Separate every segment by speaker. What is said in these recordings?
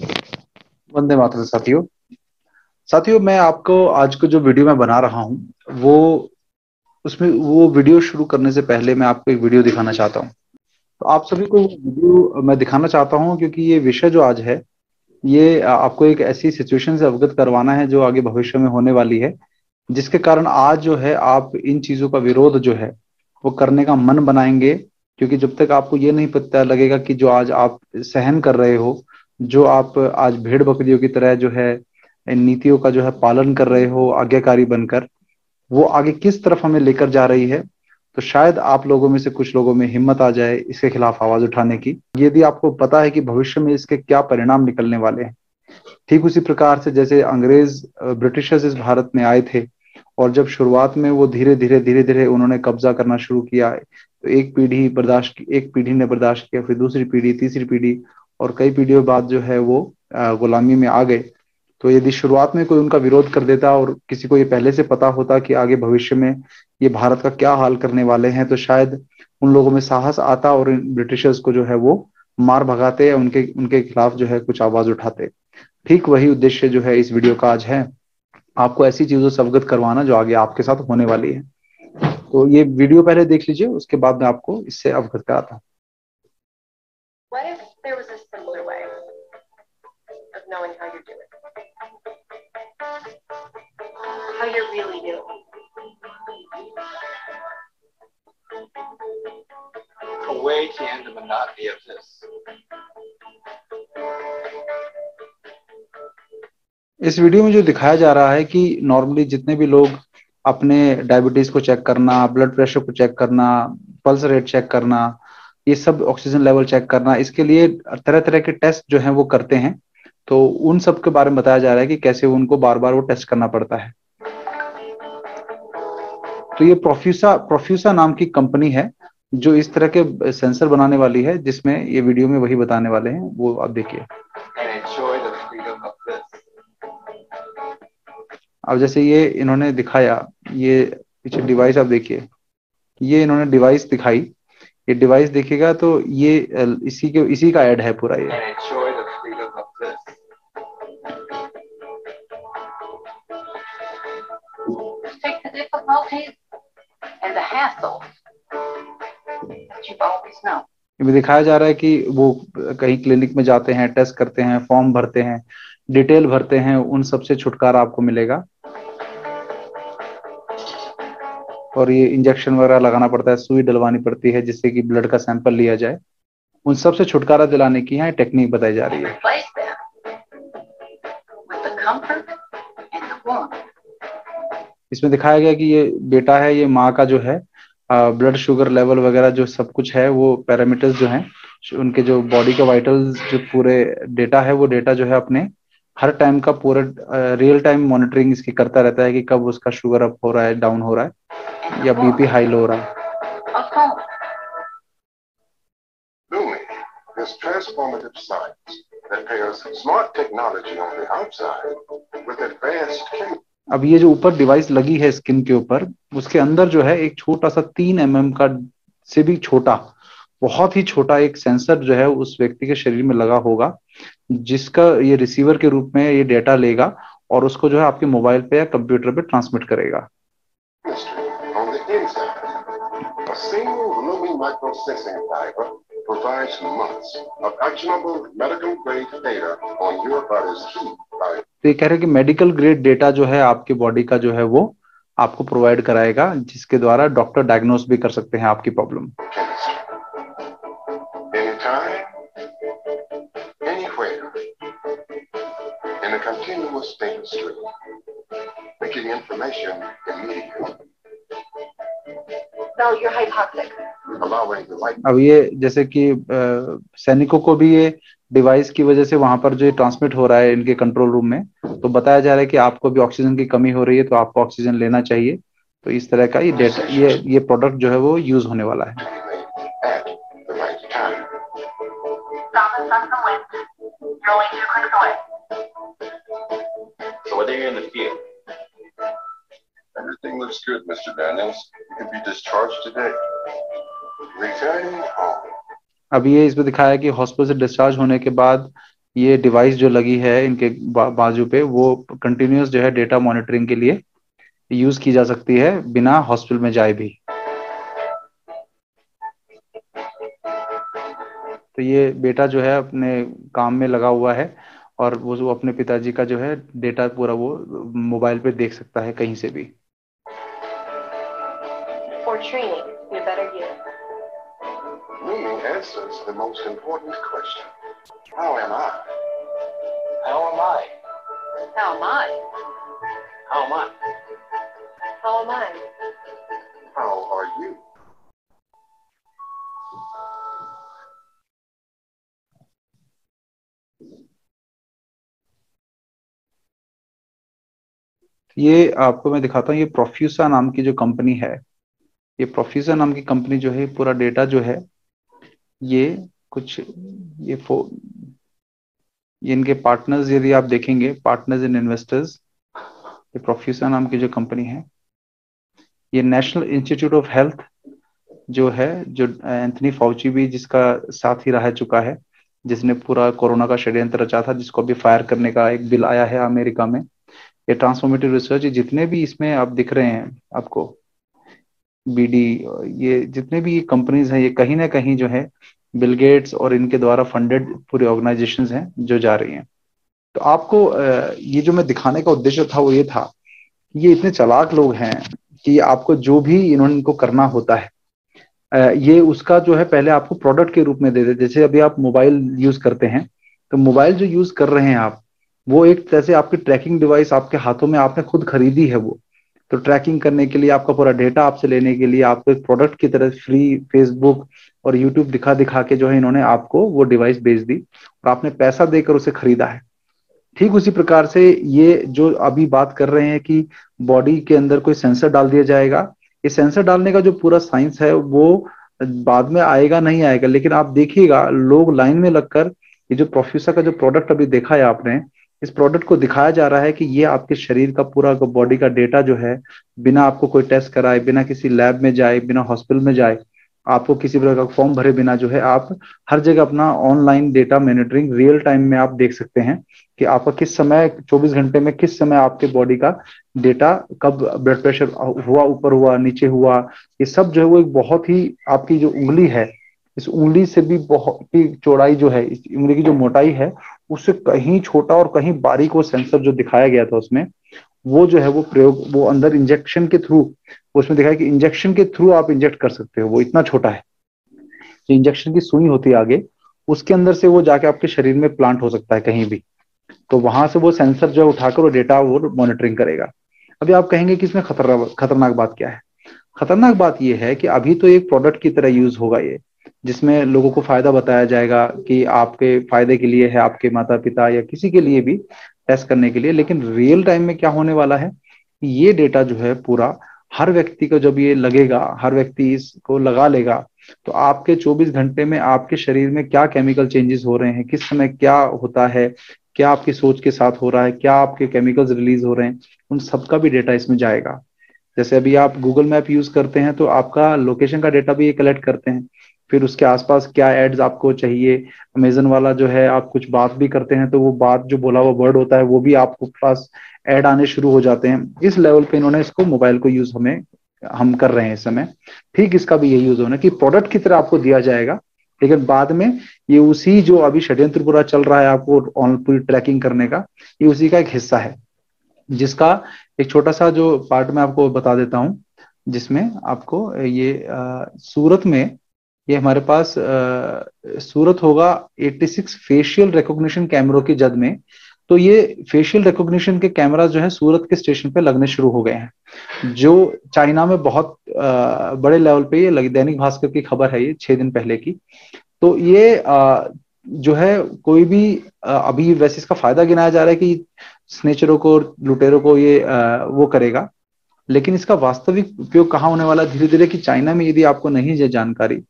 Speaker 1: वंदे मातरम साथियों। साथियों, मैं आपको आज को जो वीडियो मैं बना रहा हूँ वो उसमें वो वीडियो शुरू करने से पहले मैं आपको एक वीडियो दिखाना चाहता हूँ। तो आप सभी को वो वीडियो मैं दिखाना चाहता हूँ क्योंकि ये विषय जो आज है ये आपको एक ऐसी सिचुएशन से अवगत करवाना है जो आगे भविष्य में होने वाली है, जिसके कारण आज जो है आप इन चीजों का विरोध जो है वो करने का मन बनाएंगे। क्योंकि जब तक आपको ये नहीं पता लगेगा कि जो आज आप सहन कर रहे हो, जो आप आज भेड़ बकरियों की तरह जो है इन नीतियों का जो है पालन कर रहे हो आज्ञाकारी बनकर, वो आगे किस तरफ हमें लेकर जा रही है, तो शायद आप लोगों में से कुछ लोगों में हिम्मत आ जाए इसके खिलाफ आवाज उठाने की। यदि आपको पता है कि भविष्य में इसके क्या परिणाम निकलने वाले हैं। ठीक उसी प्रकार से जैसे अंग्रेज ब्रिटिशर्स इस भारत में आए थे, और जब शुरुआत में वो धीरे धीरे उन्होंने कब्जा करना शुरू किया, तो एक पीढ़ी ने बर्दाश्त किया, फिर दूसरी पीढ़ी, तीसरी पीढ़ी, और कई पीढ़ियों बाद जो है वो गुलामी में आ गए। तो यदि शुरुआत में कोई उनका विरोध कर देता और किसी को ये पहले से पता होता कि आगे भविष्य में ये भारत का क्या हाल करने वाले हैं, तो शायद उन लोगों में साहस आता और इन ब्रिटिशर्स को जो है वो मार भगाते या उनके उनके खिलाफ जो है कुछ आवाज उठाते। ठीक वही उद्देश्य जो है इस वीडियो का आज है, आपको ऐसी चीजों से अवगत करवाना जो आगे आपके साथ होने वाली है। तो ये वीडियो पहले देख लीजिए, उसके बाद मैं आपको इससे अवगत कराता हूँ। What if there was a simpler way of knowing how you're doing? How you're really doing? A way to end the monotony of this. इस वीडियो में जो दिखाया जा रहा है कि नॉर्मली जितने भी लोग अपने डायबिटीज को चेक करना, ब्लड प्रेशर को चेक करना, पल्स रेट चेक करना, ये सब ऑक्सीजन लेवल चेक करना, इसके लिए तरह तरह के टेस्ट जो हैं वो करते हैं। तो उन सब के बारे में बताया जा रहा है कि कैसे उनको बार बार वो टेस्ट करना पड़ता है। तो ये प्रोफ्यूसा प्रोफ्यूसा नाम की कंपनी है जो इस तरह के सेंसर बनाने वाली है, जिसमें ये वीडियो में वही बताने वाले हैं, वो आप देखिए। अब जैसे ये इन्होंने दिखाया, ये पीछे डिवाइस आप देखिए, ये इन्होंने डिवाइस दिखाई। ये डिवाइस देखिएगा तो ये इसी का ऐड है पूरा ये। Take the difficulties and the hassle that you've always known. इसमें दिखाया जा रहा है कि वो कहीं क्लिनिक में जाते हैं, टेस्ट करते हैं, फॉर्म भरते हैं, डिटेल भरते हैं, उन सब से छुटकारा आपको मिलेगा। और ये इंजेक्शन वगैरह लगाना पड़ता है, सुई डलवानी पड़ती है जिससे कि ब्लड का सैंपल लिया जाए। उन सब से छुटकारा दिलाने की यहाँ टेक्निक बताई जा रही है। इसमें दिखाया गया कि ये बेटा है, ये माँ का जो है ब्लड शुगर लेवल वगैरह जो सब कुछ है, वो पैरामीटर्स जो हैं, उनके जो बॉडी के वाइटल्स जो पूरे डेटा है, वो डेटा जो है अपने हर टाइम का पूरा रियल टाइम मॉनिटरिंग इसकी करता रहता है कि कब उसका शुगर अप हो रहा है, डाउन हो रहा है, या बीपी हाई लो हो रहा है। This transformative science that pairs smart technology on the outside with advanced. अब ये जो ऊपर डिवाइस लगी है स्किन के ऊपर, उसके अंदर जो है एक छोटा सा 3 mm का से भी छोटा, बहुत ही छोटा एक सेंसर जो है उस व्यक्ति के शरीर में लगा होगा, जिसका ये रिसीवर के रूप में ये डेटा लेगा और उसको जो है आपके मोबाइल पे या कंप्यूटर पे ट्रांसमिट करेगा। provides months of actionable medical grade data on your body's key. तो ये कह रहे हैं कि मेडिकल ग्रेड डेटा जो है आपकी बॉडी का जो है वो आपको प्रोवाइड कराएगा, जिसके द्वारा डॉक्टर डायग्नोस भी कर सकते हैं आपकी problem. Anytime, anywhere, in a continuous data stream, making information immediate. No, you're hypoxic. अब ये जैसे कि सैनिकों को भी ये डिवाइस की वजह से वहां पर जो ट्रांसमिट हो रहा है इनके कंट्रोल रूम में, तो बताया जा रहा है कि आपको भी ऑक्सीजन की कमी हो रही है, तो आपको ऑक्सीजन लेना चाहिए। तो इस तरह का ये डेटा, ये प्रोडक्ट जो है वो यूज होने वाला है। Everything looks good, Mr. Daniels. You can be discharged today. Returning home. अब ये इसमें दिखाया कि हॉस्पिटल से डिस्चार्ज होने के बाद ये डिवाइस जो लगी है इनके बाजू पे, वो कंटिन्यूअस जो है डेटा मॉनिटरिंग के लिए यूज की जा सकती है बिना हॉस्पिटल में जाए भी। तो ये बेटा जो है अपने काम में लगा हुआ है, और वो अपने पिताजी का जो है डेटा पूरा वो मोबाइल पे देख सकता है कहीं से भी। For training, you better use. Me answers the most important question. How am I? How am I? How am I? How am I? How am I? How are you? ये आपको मैं दिखाता हूँ, ये प्रोफ्यूसा नाम की जो कंपनी है, ये प्रोफ्यूसा नाम की कंपनी जो है पूरा डेटा जो है ये कुछ ये ये इनके पार्टनर्स यदि आप देखेंगे, पार्टनर्स इन इन्वेस्टर्स, ये प्रोफ्यूसा नाम की जो कंपनी है, ये नेशनल इंस्टीट्यूट ऑफ हेल्थ जो है, जो एंथनी फाउची भी जिसका साथ ही रह चुका है, जिसने पूरा कोरोना का षड्यंत्र रचा था, जिसको अभी फायर करने का एक बिल आया है अमेरिका में। ये ट्रांसफॉर्मेटिव रिसर्च, जितने भी इसमें आप दिख रहे हैं आपको बीडी, ये जितने भी कंपनीज हैं, ये कहीं ना कहीं जो है बिल गेट्स और इनके द्वारा फंडेड पूरी ऑर्गेनाइजेशंस हैं जो जा रही हैं। तो आपको ये जो मैं दिखाने का उद्देश्य था वो ये था कि ये इतने चालाक लोग हैं कि आपको जो भी इन्होंने इनको करना होता है, ये उसका जो है पहले आपको प्रोडक्ट के रूप में दे दे। जैसे अभी आप मोबाइल यूज करते हैं, तो मोबाइल जो यूज कर रहे हैं आप, वो एक तरह से आपकी ट्रैकिंग डिवाइस आपके हाथों में आपने खुद खरीदी है वो। तो ट्रैकिंग करने के लिए, आपका पूरा डेटा आपसे लेने के लिए, आपको एक प्रोडक्ट की तरह फ्री फेसबुक और यूट्यूब दिखा दिखा के जो है इन्होंने आपको वो डिवाइस बेच दी, और आपने पैसा देकर उसे खरीदा है। ठीक उसी प्रकार से ये जो अभी बात कर रहे हैं कि बॉडी के अंदर कोई सेंसर डाल दिया जाएगा, ये सेंसर डालने का जो पूरा साइंस है वो बाद में आएगा नहीं आएगा, लेकिन आप देखिएगा लोग लाइन में लगकर, ये जो प्रोफ्यूसा का जो प्रोडक्ट अभी देखा है आपने, इस प्रोडक्ट को दिखाया जा रहा है कि ये आपके शरीर का पूरा बॉडी का डेटा जो है, बिना आपको कोई टेस्ट कराए, बिना किसी लैब में जाए, बिना हॉस्पिटल में जाए, आपको किसी प्रकार का फॉर्म भरे बिना जो है आप हर जगह अपना online data monitoring real time में आप देख सकते हैं कि आपका किस समय 24 घंटे में किस समय आपके बॉडी का डेटा, कब ब्लड प्रेशर हुआ, ऊपर हुआ, नीचे हुआ, ये सब जो है वो एक बहुत ही, आपकी जो उंगली है, इस उंगली से भी बहुत की चौड़ाई जो है, इस उंगली की जो मोटाई है, उससे कहीं छोटा और कहीं बारीक वो सेंसर जो दिखाया गया था उसमें, वो जो है वो प्रयोग, वो अंदर इंजेक्शन के थ्रू, उसमें दिखाया कि इंजेक्शन के थ्रू आप इंजेक्ट कर सकते हो, वो इतना छोटा है। जो इंजेक्शन की सुई होती है आगे, उसके अंदर से वो जाके आपके शरीर में प्लांट हो सकता है कहीं भी। तो वहां से वो सेंसर जो है उठाकर वो डेटा वो मॉनिटरिंग करेगा। अभी आप कहेंगे कि इसमें खतरनाक बात क्या है? खतरनाक बात यह है कि अभी तो एक प्रोडक्ट की तरह यूज होगा ये, जिसमें लोगों को फायदा बताया जाएगा कि आपके फायदे के लिए है, आपके माता पिता या किसी के लिए भी टेस्ट करने के लिए। लेकिन रियल टाइम में क्या होने वाला है, ये डेटा जो है पूरा हर व्यक्ति को जब ये लगेगा, हर व्यक्ति इसको लगा लेगा, तो आपके 24 घंटे में आपके शरीर में क्या केमिकल चेंजेस हो रहे हैं, किस समय क्या होता है, क्या आपकी सोच के साथ हो रहा है, क्या आपके केमिकल्स रिलीज हो रहे हैं, उन सबका भी डेटा इसमें जाएगा। जैसे अभी आप गूगल मैप यूज करते हैं तो आपका लोकेशन का डेटा भी ये कलेक्ट करते हैं, फिर उसके आसपास क्या एड्स आपको चाहिए, अमेजन वाला जो है, आप कुछ बात भी करते हैं तो वो बात जो बोला हुआ वर्ड होता है वो भी आपको पास ऐड आने शुरू हो जाते हैं। इस लेवल पे इन्होंने इसको मोबाइल को यूज हम कर रहे हैं इस समय। ठीक इसका भी यही यूज होना कि प्रोडक्ट की तरह आपको दिया जाएगा, लेकिन बाद में ये उसी जो अभी षड्यंत्र पूरा चल रहा है आपको पूरी ट्रैकिंग करने का, ये उसी का एक हिस्सा है, जिसका एक छोटा सा जो पार्ट मैं आपको बता देता हूं, जिसमें आपको ये सूरत में, ये हमारे पास सूरत होगा 86 फेशियल रिकॉग्निशन कैमरों की जद में। तो ये फेशियल रिकॉग्निशन के कैमरा जो है सूरत के स्टेशन पे लगने शुरू हो गए हैं, जो चाइना में बहुत बड़े लेवल पे ये लगे। दैनिक भास्कर की खबर है ये 6 दिन पहले की। तो ये जो है कोई भी अभी वैसे इसका फायदा गिनाया जा रहा है कि स्नेचरों को, लुटेरों को ये वो करेगा, लेकिन इसका वास्तविक उपयोग कहाँ होने वाला है धीरे धीरे, कि चाइना में, यदि आपको नहीं है जानकारी,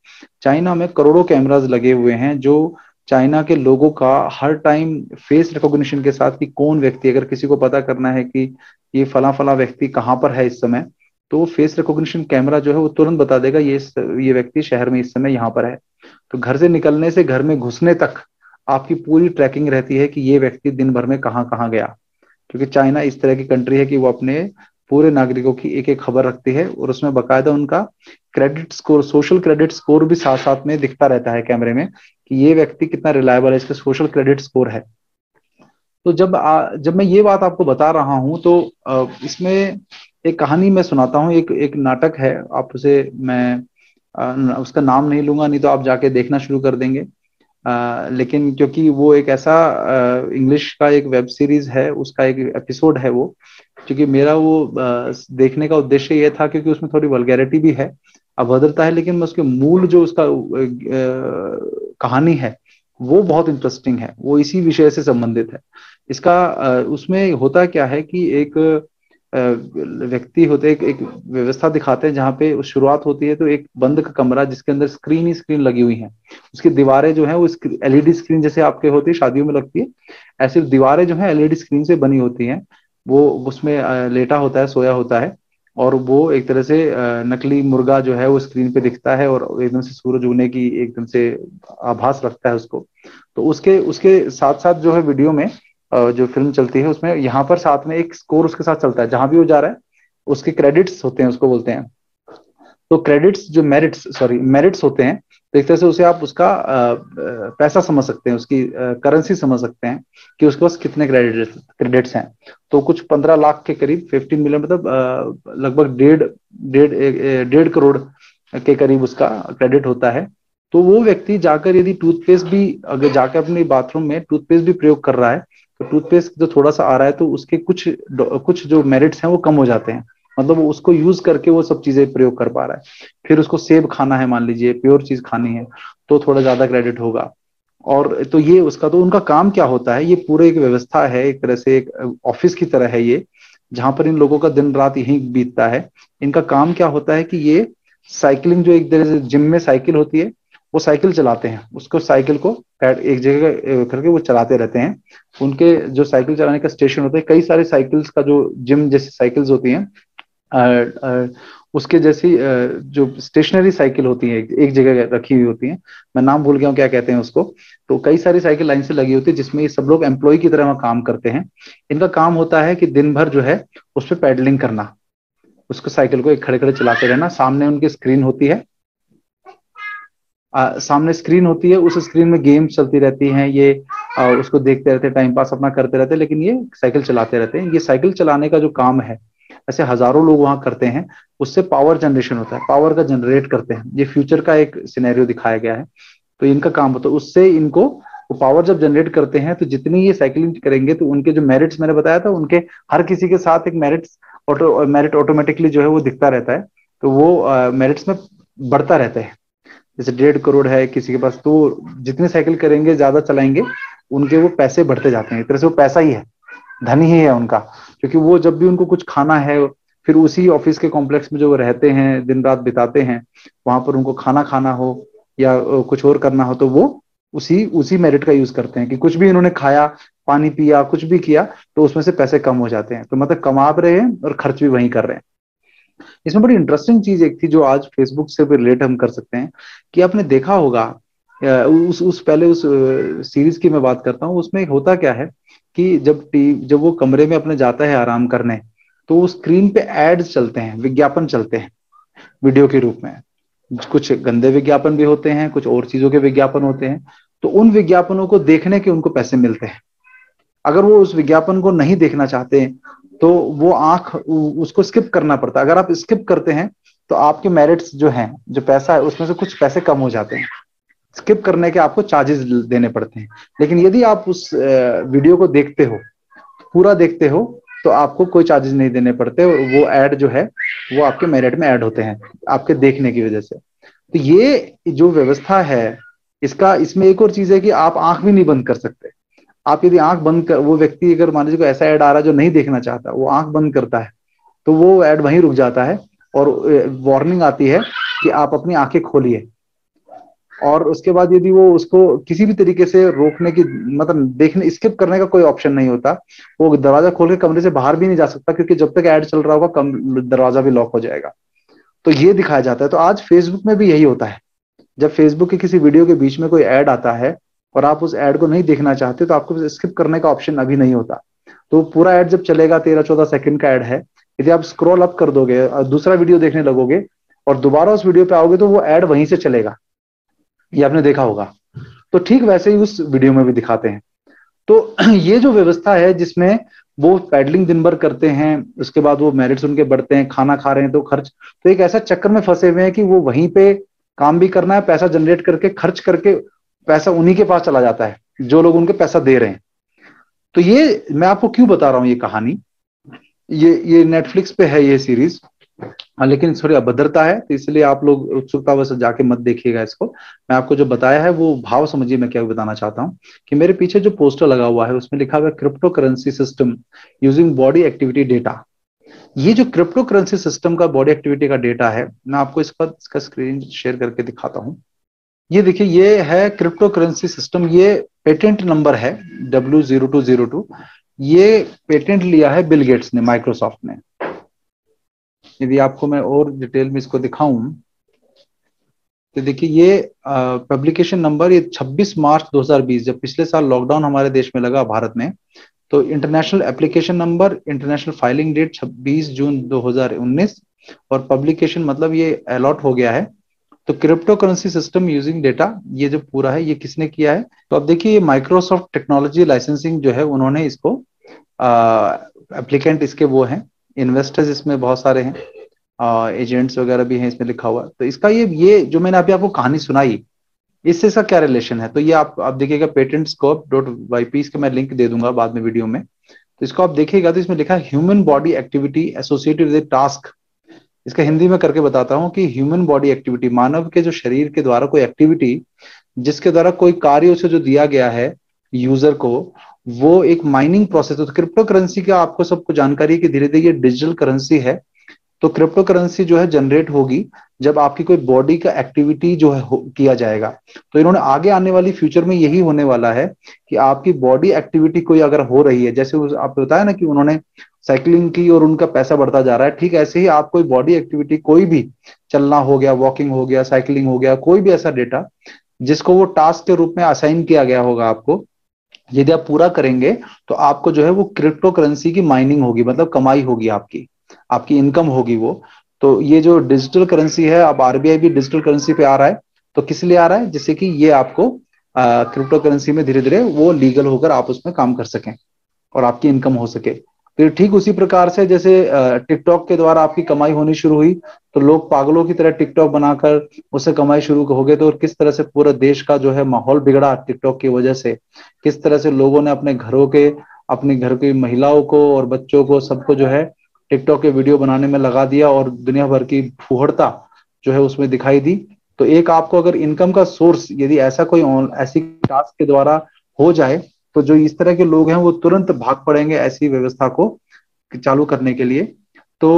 Speaker 1: चाइना में करोड़ों कैमरास लगे हुए हैं जो चाइना के लोगों का हर टाइम फेस रिकॉग्निशन के साथ, कि कौन व्यक्ति, अगर किसी को पता करना है कि ये फला फला व्यक्ति कहाँ पर है इस समय, तो वो फेस रिकॉग्निशन कैमरा जो है वो तुरंत बता देगा ये व्यक्ति शहर में इस समय यहाँ पर है। तो घर से निकलने से घर में घुसने तक आपकी पूरी ट्रैकिंग रहती है कि ये व्यक्ति दिन भर में कहाँ कहाँ गया, क्योंकि चाइना इस तरह की कंट्री है कि वो अपने पूरे नागरिकों की एक एक खबर रखती है, और उसमें बकायदा उनका credit score, social credit score भी साथ साथ में दिखता रहता है कैमरे में कि ये व्यक्ति कितना रिलायबल है, इसका सोशल क्रेडिट स्कोर है। तो जब मैं ये बात आपको बता रहा हूं तो इसमें एक कहानी मैं सुनाता हूँ। एक एक नाटक है, आप उसे, मैं उसका नाम नहीं लूंगा, नहीं तो आप जाके देखना शुरू कर देंगे। लेकिन क्योंकि वो एक ऐसा इंग्लिश का एक वेब सीरीज है, उसका एक एपिसोड है वो, क्योंकि मेरा वो देखने का उद्देश्य ये था क्योंकि उसमें थोड़ी वल्गैरिटी भी है, अभद्रता है, लेकिन मैं उसके मूल जो उसका कहानी है वो बहुत इंटरेस्टिंग है, वो इसी विषय से संबंधित है। इसका उसमें होता क्या है कि एक व्यक्ति होते, एक व्यवस्था दिखाते हैं जहाँ पे शुरुआत होती है तो एक बंद का कमरा जिसके अंदर स्क्रीन ही स्क्रीन लगी हुई है, उसकी दीवारें जो है वो एलईडी स्क्रीन जैसे आपके होती है शादियों में लगती है, ऐसी दीवारें जो है एलईडी स्क्रीन से बनी होती हैं। वो उसमें लेटा होता है, सोया होता है, और वो एक तरह से नकली मुर्गा जो है वो स्क्रीन पे दिखता है और एकदम से सूरज उगने की एकदम से आभास रखता है उसको। तो उसके उसके साथ साथ जो है वीडियो में जो फिल्म चलती है उसमें यहाँ पर साथ में एक स्कोर उसके साथ चलता है, जहां भी वो जा रहा है उसके क्रेडिट्स होते हैं, उसको बोलते हैं। तो क्रेडिट्स जो मेरिट्स, सॉरी मेरिट्स होते हैं, तो एक तरह से उसे आप उसका पैसा समझ सकते हैं, उसकी करेंसी समझ सकते हैं कि उसके पास कितने क्रेडिट्स क्रेडिट्स हैं। तो कुछ 15 लाख के करीब, 15 मिलियन, मतलब लगभग डेढ़ करोड़ के करीब उसका क्रेडिट होता है। तो वो व्यक्ति जाकर यदि टूथपेस्ट भी, अगर जाकर अपने बाथरूम में टूथपेस्ट भी प्रयोग कर रहा है, तो टूथपेस्ट जो थोड़ा सा आ रहा है तो उसके कुछ कुछ जो मेरिट्स हैं वो कम हो जाते हैं, मतलब वो उसको यूज करके वो सब चीजें प्रयोग कर पा रहा है। फिर उसको सेब खाना है, मान लीजिए प्योर चीज खानी है, तो थोड़ा ज्यादा क्रेडिट होगा। और तो ये उसका, तो उनका काम क्या होता है, ये पूरे एक व्यवस्था है, एक तरह से एक ऑफिस की तरह है ये, जहां पर इन लोगों का दिन रात यही बीतता है। इनका काम क्या होता है कि ये साइकिलिंग, जो एक तरह से जिम में साइकिल होती है, वो साइकिल चलाते हैं, उसको साइकिल को एक जगह करके वो चलाते रहते हैं। उनके जो साइकिल चलाने का स्टेशन होता है, कई सारे साइकिल्स का जो जिम जैसी साइकिल्स होती हैं, अ, अ, उसके जैसी जो स्टेशनरी साइकिल होती है एक जगह रखी हुई होती है, मैं नाम भूल गया हूँ क्या कहते हैं उसको। तो कई सारी साइकिल लाइन से लगी होती है जिसमें ये सब लोग एम्प्लॉय की तरह वहाँ काम करते हैं। इनका काम होता है कि दिन भर जो है उस पर पैडलिंग करना, उसको साइकिल को एक खड़े खड़े चलाते रहना। सामने उनकी स्क्रीन होती है, सामने स्क्रीन होती है, उस स्क्रीन में गेम चलती रहती हैं, ये उसको देखते रहते हैं, टाइम पास अपना करते रहते हैं, लेकिन ये साइकिल चलाते रहते हैं। ये साइकिल चलाने का जो काम है, ऐसे हजारों लोग वहां करते हैं। उससे पावर जनरेशन होता है, पावर का जनरेट करते हैं, ये फ्यूचर का एक सिनेरियो दिखाया गया है। तो इनका काम होता है, उससे इनको वो पावर जब जनरेट करते हैं तो जितनी ये साइकिलिंग करेंगे तो उनके जो मेरिट्स मैंने बताया था, उनके हर किसी के साथ एक मेरिट ऑटोमेटिकली जो है वो दिखता रहता है। तो वो मेरिट्स में बढ़ता रहता है। जैसे 1.5 करोड़ है किसी के पास, तो जितने साइकिल करेंगे, ज्यादा चलाएंगे, उनके वो पैसे बढ़ते जाते हैं। एक तरह से वो पैसा ही है, धन ही है उनका, क्योंकि वो जब भी उनको कुछ खाना है, फिर उसी ऑफिस के कॉम्प्लेक्स में जो वो रहते हैं, दिन रात बिताते हैं, वहां पर उनको खाना खाना हो या कुछ और करना हो, तो वो उसी उसी मेरिट का यूज करते हैं कि कुछ भी इन्होंने खाया, पानी पिया, कुछ भी किया, तो उसमें से पैसे कम हो जाते हैं। तो मतलब कमा भी रहे हैं और खर्च भी वही कर रहे हैं। इसमें बड़ी इंटरेस्टिंग चीज एक थी जो आज फेसबुक से भी रिलेट हम कर सकते हैं, कि आपने देखा होगा, उस पहले उस सीरीज की मैं बात करता हूँ, उसमें होता क्या है कि जब वो कमरे में अपने जाता है आराम करने, तो स्क्रीन पे एड्स चलते हैं, विज्ञापन चलते हैं वीडियो के रूप में। कुछ गंदे विज्ञापन भी होते हैं, कुछ और चीजों के विज्ञापन होते हैं। तो उन विज्ञापनों को देखने के उनको पैसे मिलते हैं। अगर वो उस विज्ञापन को नहीं देखना चाहते हैं तो वो उसको स्किप करना पड़ता है। अगर आप स्किप करते हैं तो आपके मेरिट्स जो हैं, जो पैसा है, उसमें से कुछ पैसे कम हो जाते हैं। स्किप करने के आपको चार्जेस देने पड़ते हैं। लेकिन यदि आप उस वीडियो को देखते हो, पूरा देखते हो, तो आपको कोई चार्जेस नहीं देने पड़ते, वो ऐड जो है वो आपके मेरिट में ऐड होते हैं आपके देखने की वजह से। तो ये जो व्यवस्था है, इसका इसमें एक और चीज है कि आप आंख भी नहीं बंद कर सकते। आप यदि आंख बंद कर, वो व्यक्ति अगर मान लीजिए कोई ऐसा ऐड आ रहा है जो नहीं देखना चाहता, वो आंख बंद करता है, तो वो ऐड वहीं रुक जाता है और वार्निंग आती है कि आप अपनी आंखें खोलिए। और उसके बाद यदि वो उसको किसी भी तरीके से रोकने की, मतलब देखने स्किप करने का कोई ऑप्शन नहीं होता, वो दरवाजा खोल के कमरे से बाहर भी नहीं जा सकता, क्योंकि जब तक ऐड चल रहा होगा दरवाजा भी लॉक हो जाएगा। तो ये दिखाया जाता है। तो आज फेसबुक में भी यही होता है। जब फेसबुक के किसी वीडियो के बीच में कोई ऐड आता है, और आप उस एड को नहीं देखना चाहते तो आपको स्किप करने का ऑप्शन अभी नहीं होता। तो पूरा एड जब चलेगा, 13-14 सेकंड का एड है, यदि आप स्क्रॉल अप कर दोगे और दूसरा वीडियो देखने लगोगे और दोबारा उस वीडियो पे आओगे तो वो एड वहीं से चलेगा। ये आपने देखा होगा। तो ठीक वैसे ही उस वीडियो में भी दिखाते हैं। तो ये जो व्यवस्था है जिसमें वो पैडलिंग दिन भर करते हैं, उसके बाद वो मेरिट्स उनके बढ़ते हैं, खाना खा रहे हैं तो खर्च, तो एक ऐसा चक्कर में फंसे हुए हैं कि वो वहीं पे काम भी करना है, पैसा जनरेट करके खर्च करके पैसा उन्हीं के पास चला जाता है जो लोग उनके पैसा दे रहे हैं। तो ये मैं आपको क्यों बता रहा हूं ये कहानी, ये नेटफ्लिक्स पे है ये सीरीज। हाँ, लेकिन थोड़ी अभद्रता है तो इसलिए आप लोग उत्सुकता वैसे जाके मत देखिएगा इसको। मैं आपको जो बताया है वो भाव समझिए मैं क्या बताना चाहता हूँ। कि मेरे पीछे जो पोस्टर लगा हुआ है उसमें लिखा हुआ है crypto currency system using body activity data. ये जो क्रिप्टो करेंसी सिस्टम का बॉडी एक्टिविटी का डेटा है, मैं आपको इसका स्क्रीन शेयर करके दिखाता हूँ। ये देखिए, ये है क्रिप्टो करेंसी सिस्टम, ये पेटेंट नंबर है W0202। ये पेटेंट लिया है बिल गेट्स ने, माइक्रोसॉफ्ट ने। यदि आपको मैं और डिटेल में इसको दिखाऊं तो देखिए, ये पब्लिकेशन नंबर, ये 26 मार्च 2020, जब पिछले साल लॉकडाउन हमारे देश में लगा भारत में, तो international application number, international filing date 26 June 2019, और पब्लिकेशन मतलब ये अलॉट हो गया है। तो crypto currency system using data, ये जो पूरा है ये किसने किया है, तो अब देखिए, ये माइक्रोसॉफ्ट टेक्नोलॉजी लाइसेंसिंग जो है उन्होंने इसको, एप्लीकेंट इसके वो हैं, इन्वेस्टर्स इसमें बहुत सारे हैं, एजेंट्स वगैरह भी हैं इसमें लिखा हुआ। तो इसका ये जो मैंने अभी आपको कहानी सुनाई, इससे इसका क्या रिलेशन है, तो ये आप देखिएगा, पेटेंट स्कोप डॉट वाईपी, इसका मैं लिंक दे दूंगा बाद में वीडियो में। तो इसको आप देखिएगा तो इसमें लिखा है human body activity associated with task. इसका हिंदी में करके बताता हूँ कि ह्यूमन बॉडी एक्टिविटी, मानव के जो शरीर के द्वारा कोई एक्टिविटी, जिसके द्वारा कोई कार्य उसे जो दिया गया है यूजर को, वो एक माइनिंग प्रोसेस। तो क्रिप्टो करेंसी का आपको सबको जानकारी है कि धीरे धीरे ये डिजिटल करेंसी है। तो क्रिप्टो करेंसी जो है जनरेट होगी जब आपकी कोई बॉडी का एक्टिविटी जो है किया जाएगा। तो इन्होंने आगे आने वाली फ्यूचर में यही होने वाला है कि आपकी बॉडी एक्टिविटी कोई अगर हो रही है, जैसे आपको बताया ना कि उन्होंने साइकिलिंग की और उनका पैसा बढ़ता जा रहा है, ठीक ऐसे ही आप कोई बॉडी एक्टिविटी, कोई भी, चलना हो गया, वॉकिंग हो गया, साइकिलिंग हो गया, कोई भी ऐसा डेटा जिसको वो टास्क के रूप में असाइन किया गया होगा आपको, यदि आप पूरा करेंगे तो आपको जो है वो क्रिप्टो करेंसी की माइनिंग होगी, मतलब कमाई होगी, आपकी आपकी इनकम होगी वो। तो ये जो डिजिटल करेंसी है, अब आरबीआई भी डिजिटल करेंसी पे आ रहा है। तो किस लिए आ रहा है, जिससे कि ये आपको क्रिप्टो करेंसी में धीरे धीरे वो लीगल होकर आप उसमें काम कर सकें और आपकी इनकम हो सके। फिर ठीक उसी प्रकार से जैसे टिकटॉक के द्वारा आपकी कमाई होनी शुरू हुई, तो लोग पागलों की तरह टिकटॉक बनाकर उससे कमाई शुरू हो गए। तो किस तरह से पूरा देश का जो है माहौल बिगड़ा टिकटॉक की वजह से, किस तरह से लोगों ने अपने घरों के, अपने घर की महिलाओं को और बच्चों को, सबको जो है टिकटॉक के वीडियो बनाने में लगा दिया, और दुनिया भर की फूहड़ता जो है उसमें दिखाई दी। तो एक आपको अगर इनकम का सोर्स यदि ऐसा कोई ऐसी टास्क के द्वारा हो जाए, तो जो इस तरह के लोग हैं वो तुरंत भाग पड़ेंगे ऐसी व्यवस्था को चालू करने के लिए। तो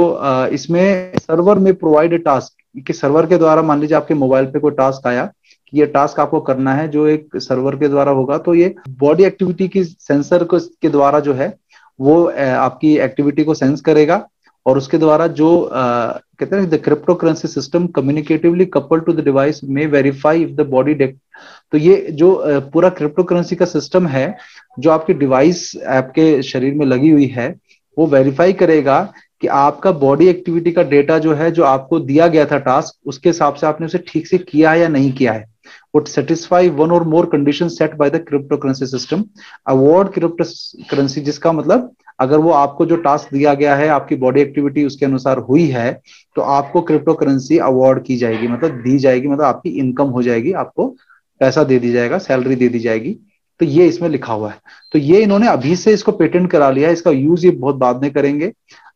Speaker 1: इसमें सर्वर में प्रोवाइड टास्क, कि सर्वर के द्वारा, मान लीजिए आपके मोबाइल पे कोई टास्क आया कि ये टास्क आपको करना है, जो एक सर्वर के द्वारा होगा, तो ये बॉडी एक्टिविटी की सेंसर को के द्वारा जो है वो आपकी एक्टिविटी को सेंस करेगा, और उसके द्वारा जो कहते हैं the cryptocurrency system communicatively couple to the device में वेरीफाई इफ द बॉडी। तो ये जो पूरा क्रिप्टो करेंसी का सिस्टम है, जो आपकी डिवाइस आपके शरीर में लगी हुई है, वो वेरीफाई करेगा कि आपका बॉडी एक्टिविटी का डेटा जो है, जो आपको दिया गया था टास्क, उसके हिसाब से आपने उसे ठीक से किया है या नहीं किया है। would satisfy one or more conditions set by the cryptocurrency system award cryptocurrency, जिसका मतलब अगर वो आपको जो टास्क दिया गया है, आपकी बॉडी एक्टिविटी उसके अनुसार हुई है, तो आपको क्रिप्टो करेंसी अवार्ड की जाएगी, मतलब दी जाएगी, मतलब आपकी इनकम हो जाएगी, आपको पैसा दे दी जाएगा, सैलरी दे दी जाएगी। तो ये इसमें लिखा हुआ है। तो ये इन्होंने अभी से इसको पेटेंट करा लिया है, इसका यूज ये बहुत बाद में करेंगे,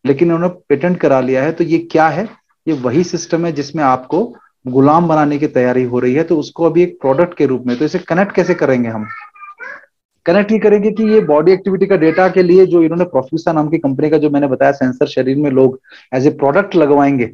Speaker 1: लेकिन इन्होंने पेटेंट करा लिया है। तो ये क्या है, ये वही सिस्टम है जिसमें आपको गुलाम बनाने की तैयारी हो रही है, तो उसको अभी एक प्रोडक्ट के रूप में, तो इसे कनेक्ट कैसे करेंगे हम, कनेक्ट ही करेंगे कि ये बॉडी एक्टिविटी का डेटा के लिए जो इन्होंने प्रोफ्यूसा नाम की कंपनी का, जो मैंने बताया, सेंसर शरीर में लोग एज ए प्रोडक्ट लगवाएंगे,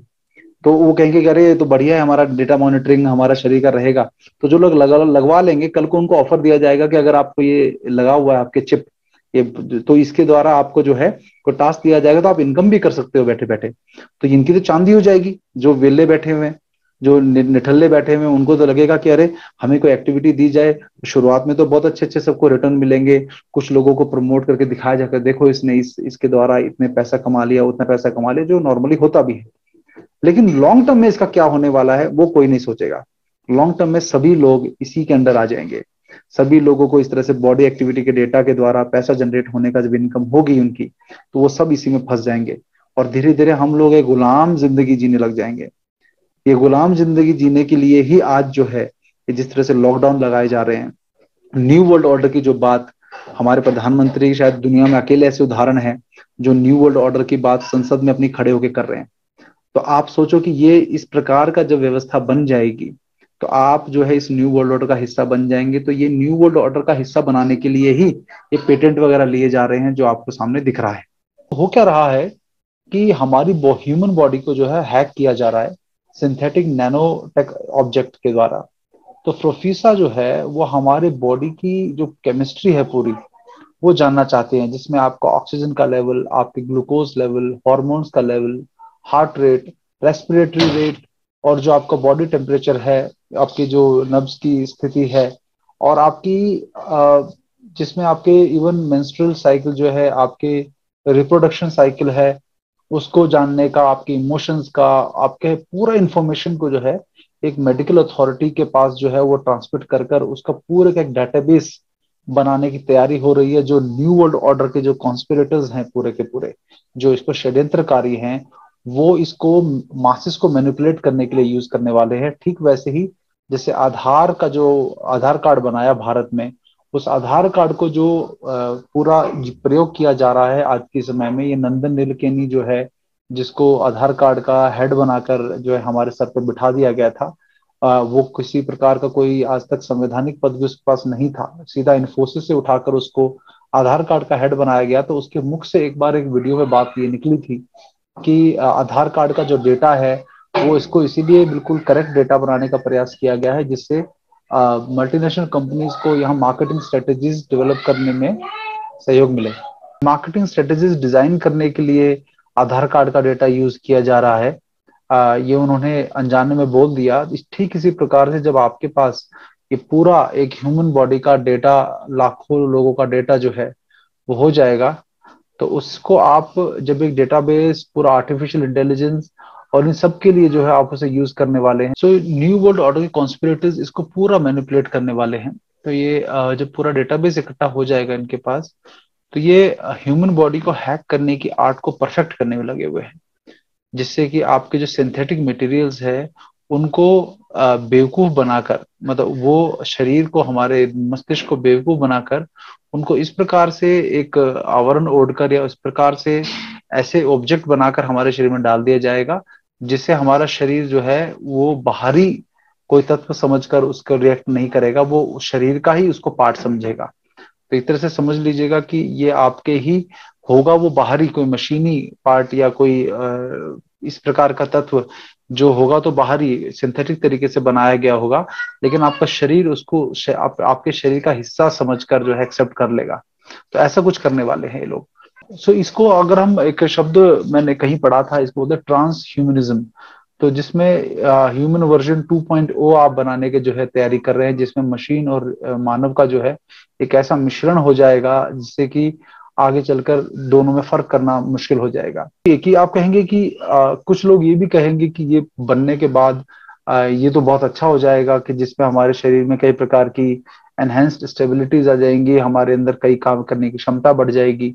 Speaker 1: तो वो कहेंगे कि अरे ये तो बढ़िया है, हमारा डेटा मॉनिटरिंग हमारा शरीर का रहेगा। तो जो लोग लगवा लेंगे, कल को उनको ऑफर दिया जाएगा कि अगर आपको ये लगा हुआ है आपके चिप, ये तो इसके द्वारा आपको जो है कोई टास्क दिया जाएगा, तो आप इनकम भी कर सकते हो बैठे बैठे। तो इनकी तो चांदी हो जाएगी जो वेले बैठे हुए हैं। जो निठल्ले बैठे हुए हैं उनको तो लगेगा कि अरे हमें कोई एक्टिविटी दी जाए, शुरुआत में तो बहुत अच्छे अच्छे सबको रिटर्न मिलेंगे, कुछ लोगों को प्रमोट करके दिखाया जाकर देखो इसने इसके द्वारा इतने पैसा कमा लिया, उतना पैसा कमा लिया, जो नॉर्मली होता भी है। लेकिन लॉन्ग टर्म में इसका क्या होने वाला है वो कोई नहीं सोचेगा। लॉन्ग टर्म में सभी लोग इसी के अंडर आ जाएंगे। सभी लोगों को इस तरह से बॉडी एक्टिविटी के डेटा के द्वारा पैसा जनरेट होने का जब इनकम होगी उनकी, तो वो सब इसी में फंस जाएंगे। और धीरे धीरे हम लोग एक गुलाम जिंदगी जीने लग जाएंगे। ये गुलाम जिंदगी जीने के लिए ही आज जो है ये जिस तरह से लॉकडाउन लगाए जा रहे हैं, न्यू वर्ल्ड ऑर्डर की जो बात हमारे प्रधानमंत्री शायद दुनिया में अकेले ऐसे उदाहरण है जो न्यू वर्ल्ड ऑर्डर की बात संसद में अपनी खड़े होकर कर रहे हैं। तो आप सोचो कि ये इस प्रकार का जब व्यवस्था बन जाएगी तो आप जो है इस न्यू वर्ल्ड ऑर्डर का हिस्सा बन जाएंगे। तो ये न्यू वर्ल्ड ऑर्डर का हिस्सा बनाने के लिए ही ये पेटेंट वगैरह लिए जा रहे हैं जो आपको सामने दिख रहा है। हो क्या रहा है कि हमारी ह्यूमन बॉडी को जो है हैक किया जा रहा है सिंथेटिक नैनो टेक ऑब्जेक्ट के द्वारा। तो प्रोफीसा जो है वो हमारे बॉडी की जो केमिस्ट्री है पूरी वो जानना चाहते हैं, जिसमें आपका ऑक्सीजन का लेवल, आपके ग्लूकोज लेवल, हॉर्मोन्स का level, heart rate, respiratory rate, और जो आपका बॉडी टेम्परेचर है, आपकी जो नब्ज की स्थिति है, और आपकी जिसमें आपके इवन मेंस्ट्रुअल साइकिल जो है, आपके रिप्रोडक्शन साइकिल है, उसको जानने का, आपके इमोशंस का, आपके पूरा इंफॉर्मेशन को जो है एक मेडिकल अथॉरिटी के पास जो है वो ट्रांसमिट कर कर उसका पूरे का एक डेटाबेस बनाने की तैयारी हो रही है। जो न्यू वर्ल्ड ऑर्डर के जो कॉन्स्पिरेटर्स हैं पूरे के पूरे, जो इसको षड्यंत्रकारी हैं, वो इसको मासिस को मैनिपुलेट करने के लिए यूज करने वाले हैं। ठीक वैसे ही जैसे आधार का जो आधार कार्ड बनाया भारत में, उस आधार कार्ड को जो पूरा प्रयोग किया जा रहा है आज के समय में, ये नंदन नीलेकनी जो है, जिसको आधार कार्ड का हेड बनाकर जो है हमारे सर पर बिठा दिया गया था, वो किसी प्रकार का कोई आज तक संवैधानिक पद भी उसके पास नहीं था, सीधा इन्फोसिस से उठाकर उसको आधार कार्ड का हेड बनाया गया। तो उसके मुख से एक बार एक वीडियो में बात ये निकली थी कि आधार कार्ड का जो डेटा है वो इसको इसीलिए बिल्कुल करेक्ट डेटा बनाने का प्रयास किया गया है जिससे मल्टीनेशनल कंपनीज को यहाँ मार्केटिंग स्ट्रेटेजीज डेवलप करने में सहयोग मिले। मार्केटिंग स्ट्रेटेजीज डिजाइन करने के लिए आधार कार्ड का डेटा यूज किया जा रहा है, ये उन्होंने अनजाने में बोल दिया। ठीक इसी प्रकार से जब आपके पास ये पूरा एक ह्यूमन बॉडी का डेटा, लाखों लोगों का डेटा जो है वो हो जाएगा, तो उसको आप जब एक डेटाबेस पूरा आर्टिफिशियल इंटेलिजेंस और इन सब के लिए जो है आप उसे यूज करने वाले हैं। सो न्यू वर्ल्ड ऑर्डर के कॉन्स्पिरेटर्स इसको पूरा मैनिपुलेट करने वाले हैं। तो ये जब पूरा डेटाबेस इकट्ठा हो जाएगा इनके पास, तो ये ह्यूमन बॉडी को हैक करने की आर्ट को परफेक्ट करने में लगे हुए हैं, जिससे कि आपके जो सिंथेटिक मटेरियल्स है उनको बेवकूफ बनाकर, मतलब वो शरीर को, हमारे मस्तिष्क को बेवकूफ बनाकर उनको इस प्रकार से एक आवरण ओढ़कर या इस प्रकार से ऐसे ऑब्जेक्ट बनाकर हमारे शरीर में डाल दिया जाएगा जिससे हमारा शरीर जो है वो बाहरी कोई तत्व समझकर उसको रिएक्ट नहीं करेगा, वो शरीर का ही उसको पार्ट समझेगा। तो एक तरह से समझ लीजिएगा कि ये आपके ही होगा, वो बाहरी कोई मशीनी पार्ट या कोई इस प्रकार का तत्व जो होगा तो बाहरी सिंथेटिक तरीके से बनाया गया होगा, लेकिन आपका शरीर उसको आपके शरीर का हिस्सा समझकर जो है एक्सेप्ट कर लेगा। तो ऐसा कुछ करने वाले हैं ये लोग। सो इसको अगर हम एक शब्द मैंने कहीं पढ़ा था, इसको बोलते हैं ट्रांस ह्यूमनिज्म। तो जिसमें ह्यूमन वर्जन 2.0 आप बनाने के जो है तैयारी कर रहे हैं, जिसमें मशीन और मानव का जो है एक ऐसा मिश्रण हो जाएगा जिससे कि आगे चलकर दोनों में फर्क करना मुश्किल हो जाएगा। कि आप कहेंगे कि कुछ लोग ये भी कहेंगे कि ये बनने के बाद ये तो बहुत अच्छा हो जाएगा कि जिसमें हमारे शरीर में कई प्रकार की एनहेंस्ड स्टेबिलिटीज आ जाएंगी, हमारे अंदर कई काम करने की क्षमता बढ़ जाएगी।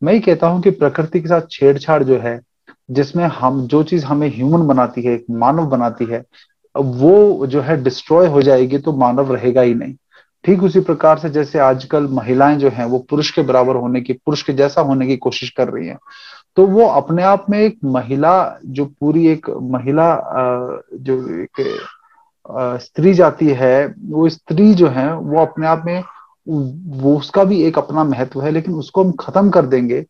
Speaker 1: मैं ही कहता हूं कि प्रकृति के साथ छेड़छाड़ जो है, जिसमें हम जो चीज हमें ह्यूमन बनाती है, एक मानव बनाती है, वो जो है डिस्ट्रॉय हो जाएगी तो मानव रहेगा ही नहीं। ठीक उसी प्रकार से जैसे आजकल महिलाएं जो हैं वो पुरुष के बराबर होने की, पुरुष के जैसा होने की कोशिश कर रही हैं, तो वो अपने आप में एक महिला, जो पूरी एक महिला जो एक स्त्री जाति है, वो स्त्री जो है वो अपने आप में वो उसका भी एक अपना महत्व है, लेकिन उसको हम खत्म कर देंगे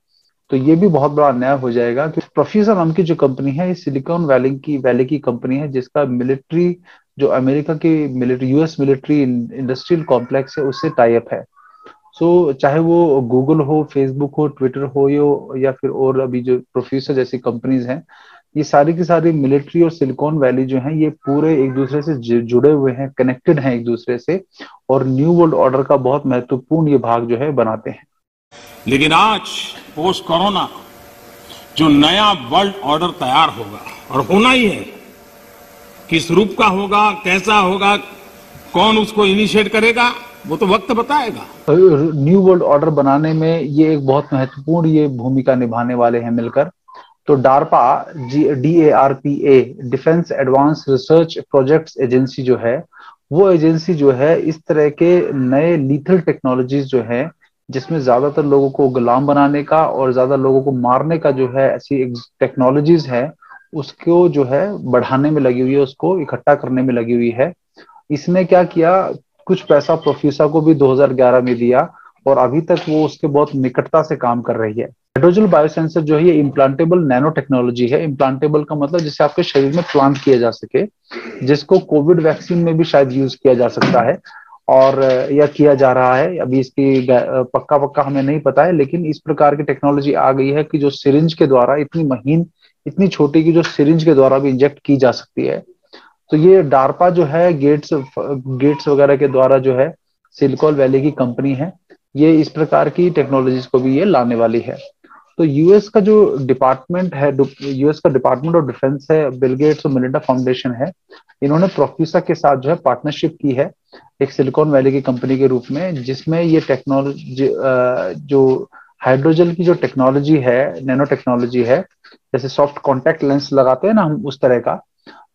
Speaker 1: तो ये भी बहुत बड़ा अन्याय हो जाएगा। कि प्रोफीसा नाम की जो कंपनी है, ये सिलिकॉन वैली की कंपनी है, जिसका मिलिट्री जो अमेरिका की military, US military industrial complex है उससे टाई अप है। सो चाहे वो गूगल हो, फेसबुक हो, ट्विटर हो, या फिर और अभी जो प्रोफीसा जैसी कंपनीज हैं, ये सारी की सारी मिलिट्री और सिलिकॉन वैली जो है ये पूरे एक दूसरे से जुड़े हुए हैं, कनेक्टेड हैं एक दूसरे से, और न्यू वर्ल्ड ऑर्डर का बहुत महत्वपूर्ण ये भाग जो है बनाते हैं।
Speaker 2: लेकिन आज पोस्ट कोरोना जो नया वर्ल्ड ऑर्डर तैयार होगा, और होना ही है, किस रूप का होगा, कैसा होगा, कौन उसको इनिशिएट करेगा, वो तो वक्त बताएगा।
Speaker 1: न्यू वर्ल्ड ऑर्डर बनाने में ये एक बहुत महत्वपूर्ण ये भूमिका निभाने वाले हैं मिलकर। तो DARPA, DARPA, defence advance research projects agency जो है, वो एजेंसी जो है इस तरह के नए लीथल टेक्नोलॉजीज जो है, जिसमें ज्यादातर लोगों को गुलाम बनाने का और ज्यादा लोगों को मारने का जो है ऐसी टेक्नोलॉजीज है, उसको जो है बढ़ाने में लगी हुई है, उसको इकट्ठा करने में लगी हुई है। इसने क्या किया, कुछ पैसा प्रोफ्यूसा को भी 2011 में दिया, और अभी तक वो उसके बहुत निकटता से काम कर रही है। हाइड्रोजल बायोसेंसर जो है ये इम्प्लांटेबल नैनो टेक्नोलॉजी है। इम्प्लांटेबल का मतलब जिसे आपके शरीर में प्लांट किया जा सके, जिसको कोविड वैक्सीन में भी शायद यूज किया जा सकता है, और या किया जा रहा है। अभी इसकी पक्का पक्का हमें नहीं पता है, लेकिन इस प्रकार की टेक्नोलॉजी आ गई है कि जो सिरिंज के द्वारा इतनी महीन, इतनी छोटी की जो सिरिंज के द्वारा भी इंजेक्ट की जा सकती है। तो ये डारपा जो है गेट्स गेट्स वगैरह के द्वारा जो है, सिलिकॉन वैली की कंपनी है, ये इस प्रकार की टेक्नोलॉजीज को भी ये लाने वाली है। तो यूएस का जो डिपार्टमेंट है, यूएस का डिपार्टमेंट ऑफ डिफेंस है, बिल गेट्स और मेलिंडा फाउंडेशन है, इन्होंने प्रोफ्यूसा के साथ जो है पार्टनरशिप की है एक सिलिकॉन वैली की कंपनी के रूप में, जिसमें ये टेक्नोलॉजी जो हाइड्रोजल की जो टेक्नोलॉजी है, नैनो टेक्नोलॉजी है, जैसे सॉफ्ट कॉन्टैक्ट लेंस लगाते हैं ना हम, उस तरह का,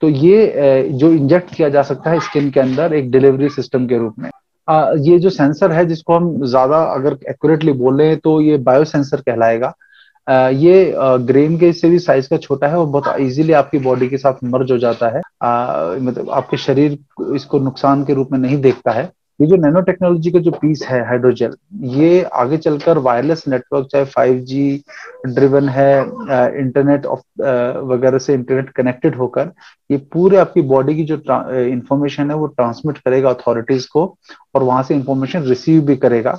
Speaker 1: तो ये जो इंजेक्ट किया जा सकता है स्किन के अंदर एक डिलीवरी सिस्टम के रूप में। ये जो सेंसर है, जिसको हम ज्यादा अगर एक्यूरेटली बोले तो ये बायो सेंसर कहलाएगा। ये ग्रेन के से भी साइज का छोटा है और बहुत इजीली आपकी बॉडी के साथ मर्ज हो जाता है। मतलब आपके शरीर इसको नुकसान के रूप में नहीं देखता है। ये जो नैनो टेक्नोलॉजी का जो पीस है हाइड्रोजेल, ये आगे चलकर वायरलेस नेटवर्क, चाहे 5G ड्रिवन है, इंटरनेट ऑफ वगैरह से इंटरनेट कनेक्टेड होकर, ये पूरे आपकी बॉडी की जो इंफॉर्मेशन है वो ट्रांसमिट करेगा अथॉरिटीज को, और वहां से इंफॉर्मेशन रिसीव भी करेगा।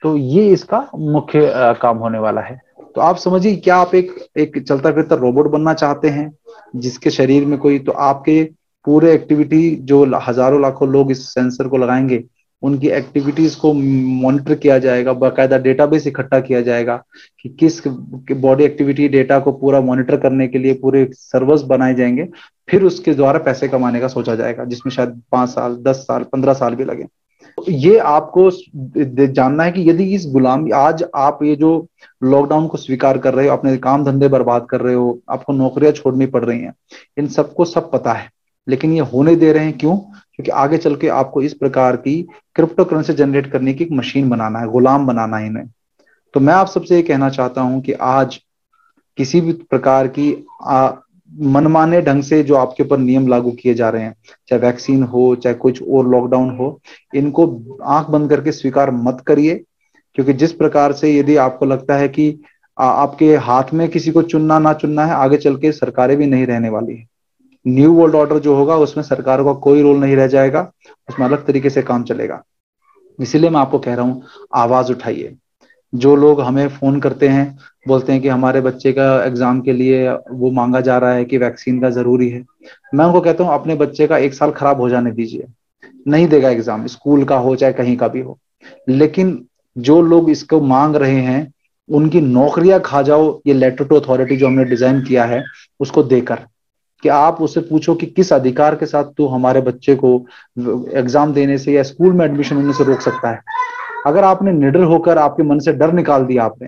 Speaker 1: तो ये इसका मुख्य काम होने वाला है। तो आप समझिए, क्या आप एक एक चलता फिरता रोबोट बनना चाहते हैं जिसके शरीर में कोई, तो आपके पूरे एक्टिविटी जो हजारों लाखों लोग इस सेंसर को लगाएंगे, उनकी एक्टिविटीज को मॉनिटर किया जाएगा, बाकायदा डेटाबेस इकट्ठा किया जाएगा कि किस बॉडी एक्टिविटी डेटा को पूरा मॉनिटर करने के लिए पूरे सर्वर्स बनाए जाएंगे। फिर उसके द्वारा पैसे कमाने का सोचा जाएगा, जिसमें शायद 5 साल, 10 साल, 15 साल भी लगे। ये आपको जानना है कि यदि इस गुलामी, आज आप ये जो लॉकडाउन को स्वीकार कर रहे हो, अपने काम धंधे बर्बाद कर रहे हो, आपको नौकरियां छोड़नी पड़ रही हैं, इन सबको सब पता है, लेकिन ये होने दे रहे हैं। क्यों? क्योंकि आगे चल के आपको इस प्रकार की क्रिप्टो करेंसी जनरेट करने की एक मशीन बनाना है, गुलाम बनाना है इन्हें। तो मैं आप सबसे ये कहना चाहता हूं कि आज किसी भी प्रकार की मनमाने ढंग से जो आपके ऊपर नियम लागू किए जा रहे हैं, चाहे वैक्सीन हो, चाहे कुछ और लॉकडाउन हो, इनको आंख बंद करके स्वीकार मत करिए। क्योंकि जिस प्रकार से यदि आपको लगता है कि आपके हाथ में किसी को चुनना ना चुनना है, आगे चल के सरकारें भी नहीं रहने वाली है। न्यू वर्ल्ड ऑर्डर जो होगा उसमें सरकारों का कोई रोल नहीं रह जाएगा, उसमें अलग तरीके से काम चलेगा। इसीलिए मैं आपको कह रहा हूं, आवाज उठाइए। जो लोग हमें फोन करते हैं, बोलते हैं कि हमारे बच्चे का एग्जाम के लिए वो मांगा जा रहा है कि वैक्सीन का जरूरी है, मैं उनको कहता हूँ अपने बच्चे का 1 साल खराब हो जाने दीजिए, नहीं देगा एग्जाम, स्कूल का हो चाहे कहीं का भी हो। लेकिन जो लोग इसको मांग रहे हैं, उनकी नौकरियां खा जाओ, ये लेटर टू अथॉरिटी जो हमने डिजाइन किया है उसको देकर, कि आप उससे पूछो कि किस अधिकार के साथ तू हमारे बच्चे को एग्जाम देने से या स्कूल में एडमिशन होने से रोक सकता है। अगर आपने निडर होकर आपके मन से डर निकाल दिया आपने,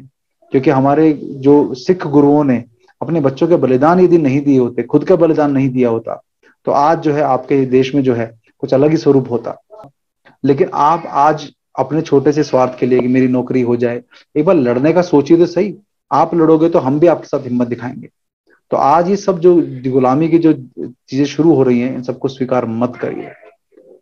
Speaker 1: क्योंकि हमारे जो सिख गुरुओं ने अपने बच्चों के बलिदान यदि नहीं दिए होते, खुद का बलिदान नहीं दिया होता, तो आज जो है आपके देश में जो है कुछ अलग ही स्वरूप होता। लेकिन आप आज अपने छोटे से स्वार्थ के लिए कि मेरी नौकरी हो जाए, एक बार लड़ने का सोचिए तो सही। आप लड़ोगे तो हम भी आपके साथ हिम्मत दिखाएंगे। तो आज ये सब जो गुलामी की जो चीजें शुरू हो रही हैं, इन सबको स्वीकार मत करिए।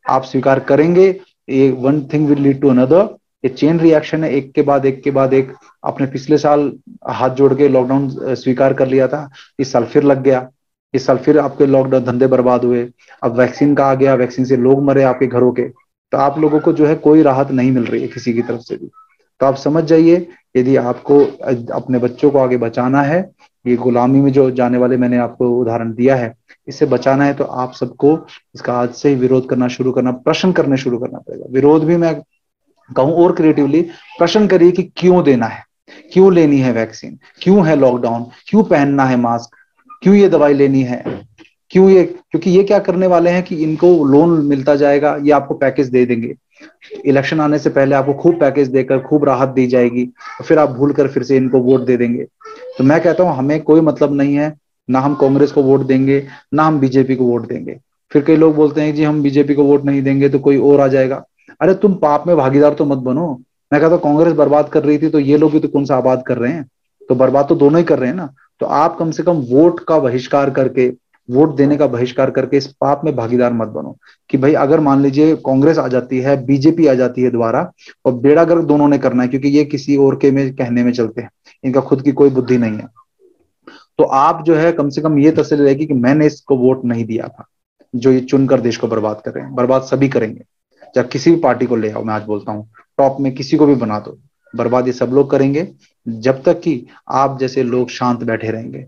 Speaker 1: आप स्वीकार करेंगे, ये one thing will lead to another, ये चेन रिएक्शन है, एक के बाद एक के बाद एक। आपने पिछले साल हाथ जोड़ के लॉकडाउन स्वीकार कर लिया था, इस साल फिर लग गया, इस साल फिर आपके लॉकडाउन धंधे बर्बाद हुए। अब वैक्सीन का आ गया, वैक्सीन से लोग मरे आपके घरों के। तो आप लोगों को जो है कोई राहत नहीं मिल रही है किसी की तरफ से भी। तो आप समझ जाइए, यदि आपको अपने बच्चों को आगे बचाना है, ये गुलामी में जो जाने वाले मैंने आपको उदाहरण दिया है, इससे बचाना है, तो आप सबको इसका आज से ही विरोध करना शुरू करना, प्रश्न करने शुरू करना पड़ेगा। विरोध भी मैं कहूं और क्रिएटिवली, प्रश्न करिए कि क्यों देना है, क्यों लेनी है वैक्सीन, क्यों है लॉकडाउन, क्यों पहनना है मास्क, क्यों ये दवाई लेनी है, क्यों ये, क्योंकि ये क्या करने वाले हैं कि इनको लोन मिलता जाएगा, ये आपको पैकेज दे देंगे, इलेक्शन आने से पहले आपको खूब पैकेज देकर खूब राहत दी जाएगी, और फिर आप भूल कर फिर से इनको वोट दे देंगे। तो मैं कहता हूं हमें कोई मतलब नहीं है, ना हम कांग्रेस को वोट देंगे, ना हम बीजेपी को वोट देंगे। फिर कई लोग बोलते हैं जी हम बीजेपी को वोट नहीं देंगे तो कोई और आ जाएगा। अरे तुम पाप में भागीदार तो मत बनो। मैं कहता हूँ कांग्रेस बर्बाद कर रही थी तो ये लोग भी तो कौन सा आबाद कर रहे हैं, तो बर्बाद तो दोनों ही कर रहे हैं ना। तो आप कम से कम वोट का बहिष्कार करके, वोट देने का बहिष्कार करके इस पाप में भागीदार मत बनो। कि भाई अगर मान लीजिए कांग्रेस आ जाती है, बीजेपी आ जाती है दोबारा, और बेड़ा गर्क दोनों ने करना है, क्योंकि ये किसी और के में कहने में चलते हैं, इनका खुद की कोई बुद्धि नहीं है। तो आप जो है कम से कम ये तसल्ली रहेगी कि मैंने इसको वोट नहीं दिया था, जो ये चुनकर देश को बर्बाद कर रहे हैं। बर्बाद सभी करेंगे, चाहे किसी भी पार्टी को ले आओ, मैं आज बोलता हूँ टॉप में किसी को भी बना दो, बर्बाद ये सब लोग करेंगे, जब तक कि आप जैसे लोग शांत बैठे रहेंगे।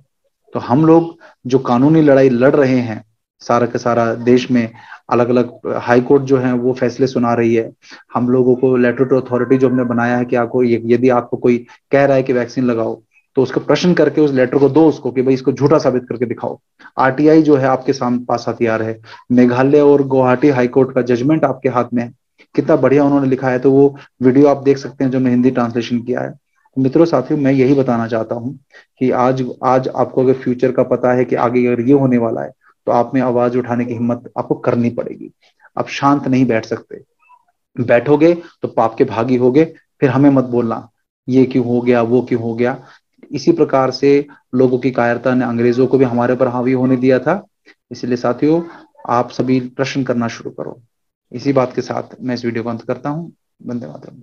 Speaker 1: तो हम लोग जो कानूनी लड़ाई लड़ रहे हैं, सारा का सारा देश में अलग अलग हाई कोर्ट जो है वो फैसले सुना रही है, हम लोगों को लेटर टू अथॉरिटी जो हमने बनाया है कि आपको यदि आपको कोई कह रहा है कि वैक्सीन लगाओ, तो उसका प्रश्न करके उस लेटर को दो उसको कि भाई इसको झूठा साबित करके दिखाओ। आरटीआई जो है आपके सामने पास हथियार है, मेघालय और गुवाहाटी हाईकोर्ट का जजमेंट आपके हाथ में है, कितना बढ़िया उन्होंने लिखा है। तो वो वीडियो आप देख सकते हैं जो मैं हिंदी ट्रांसलेशन किया है। मित्रों साथियों, मैं यही बताना चाहता हूँ कि आज आज आपको अगर फ्यूचर का पता है कि आगे अगर ये होने वाला है, तो आप में आवाज उठाने की हिम्मत आपको करनी पड़ेगी। आप शांत नहीं बैठ सकते, बैठोगे तो पाप के भागी होगे, फिर हमें मत बोलना ये क्यों हो गया, वो क्यों हो गया। इसी प्रकार से लोगों की कायरता ने अंग्रेजों को भी हमारे पर हावी होने दिया था। इसलिए साथियों, आप सभी प्रश्न करना शुरू करो। इसी बात के साथ मैं इस वीडियो को अंत करता हूँ। वंदे मातरम।